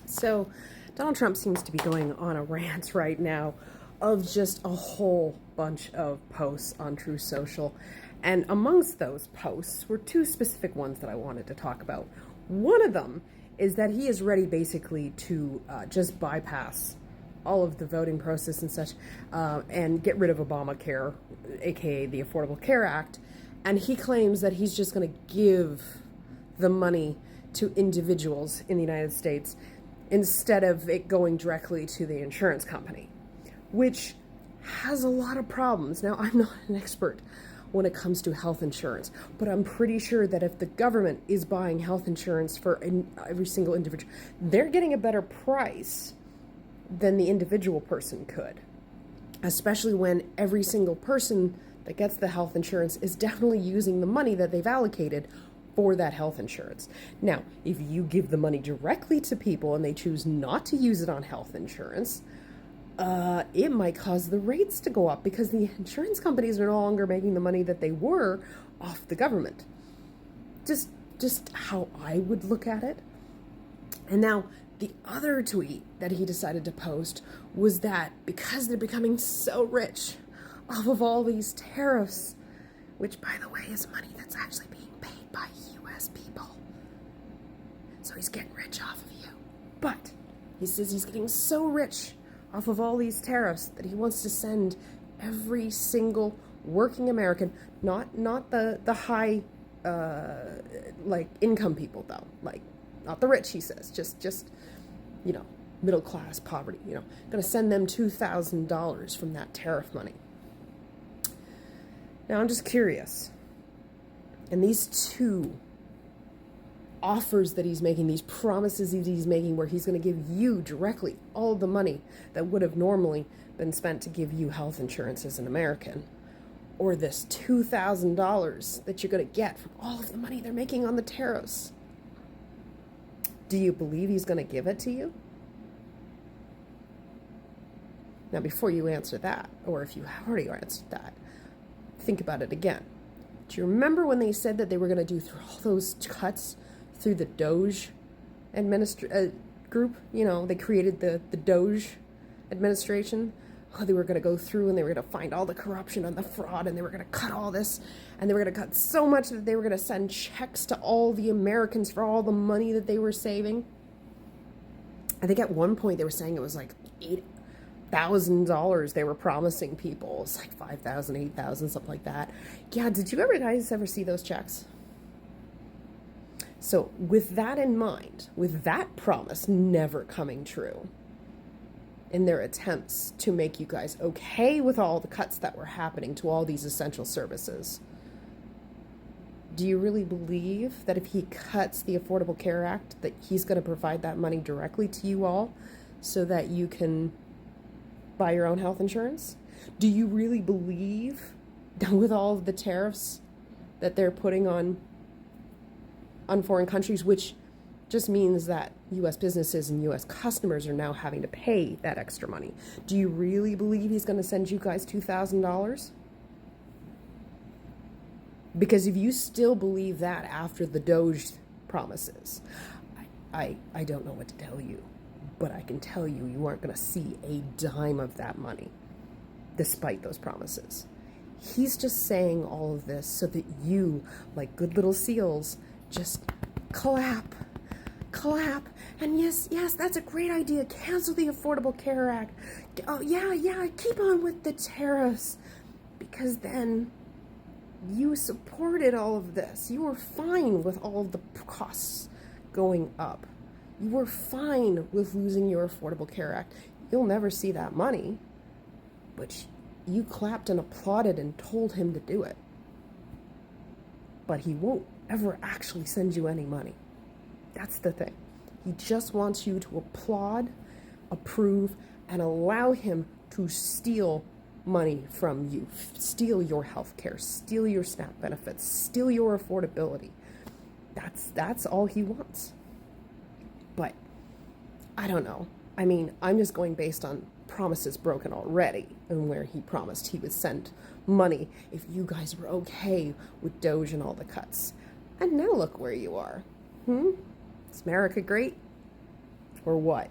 So, Donald Trump seems to be going on a rant right now of just a whole bunch of posts on Truth Social. And amongst those posts were two specific ones that I wanted to talk about. One of them is that he is ready basically to just bypass all of the voting process and such and get rid of Obamacare, aka the Affordable Care Act. And he claims that he's just going to give the money to individuals in the United States instead of it going directly to the insurance company, which has a lot of problems. Now, I'm not an expert when it comes to health insurance, but I'm pretty sure that if the government is buying health insurance for every single individual, they're getting a better price than the individual person could, especially when every single person that gets the health insurance is definitely using the money that they've allocated for that health insurance. Now, if you give the money directly to people and they choose not to use it on health insurance, it might cause the rates to go up because the insurance companies are no longer making the money that they were off the government. Just how I would look at it. And now, the other tweet that he decided to post was that because they're becoming so rich off of all these tariffs, which, by the way, is money that's actually being paid by U.S. people. So he's getting rich off of you. But he says he's getting so rich off of all these tariffs that he wants to send every single working American, not the high like income people though, like not the rich, he says, just middle class poverty, going to send them $2,000 from that tariff money. Now I'm just curious, and these two offers that he's making, these promises that he's making where he's going to give you directly all the money that would have normally been spent to give you health insurance as an American, or this $2,000 that you're going to get from all of the money they're making on the tariffs. Do you believe he's going to give it to you? Now, before you answer that, or if you have already answered that, think about it again. Do you remember when they said that they were going to do through all those cuts through the Doge group? They created the Doge administration. Oh, they were going to go through and they were going to find all the corruption and the fraud, and they were going to cut all this, and they were going to cut so much that they were going to send checks to all the Americans for all the money that they were saving. I think at one point they were saying it was like $8,000 they were promising people. It's like 5,000, 8,000, something like that. Yeah, did you guys ever see those checks? So with that in mind, with that promise never coming true, in their attempts to make you guys okay with all the cuts that were happening to all these essential services, do you really believe that if he cuts the Affordable Care Act, that he's going to provide that money directly to you all so that you can buy your own health insurance? Do you really believe that with all of the tariffs that they're putting on foreign countries, which just means that U.S. businesses and U.S. customers are now having to pay that extra money, do you really believe he's going to send you guys $2,000? Because if you still believe that after the Doge promises, I don't know what to tell you, but I can tell you, you aren't going to see a dime of that money, despite those promises. He's just saying all of this so that you, like good little seals, just clap, and yes, that's a great idea. Cancel the Affordable Care Act. Oh, yeah, keep on with the tariffs. Because then you supported all of this. You were fine with all of the costs going up. You were fine with losing your Affordable Care Act. You'll never see that money, but you clapped and applauded and told him to do it. But he won't ever actually send you any money. That's the thing. He just wants you to applaud, approve, and allow him to steal money from you, steal your health care, steal your SNAP benefits, steal your affordability. That's all he wants. But I don't know. I mean, I'm just going based on promises broken already, and where he promised he would send money if you guys were okay with Doge and all the cuts. And now look where you are. Is America great? or what?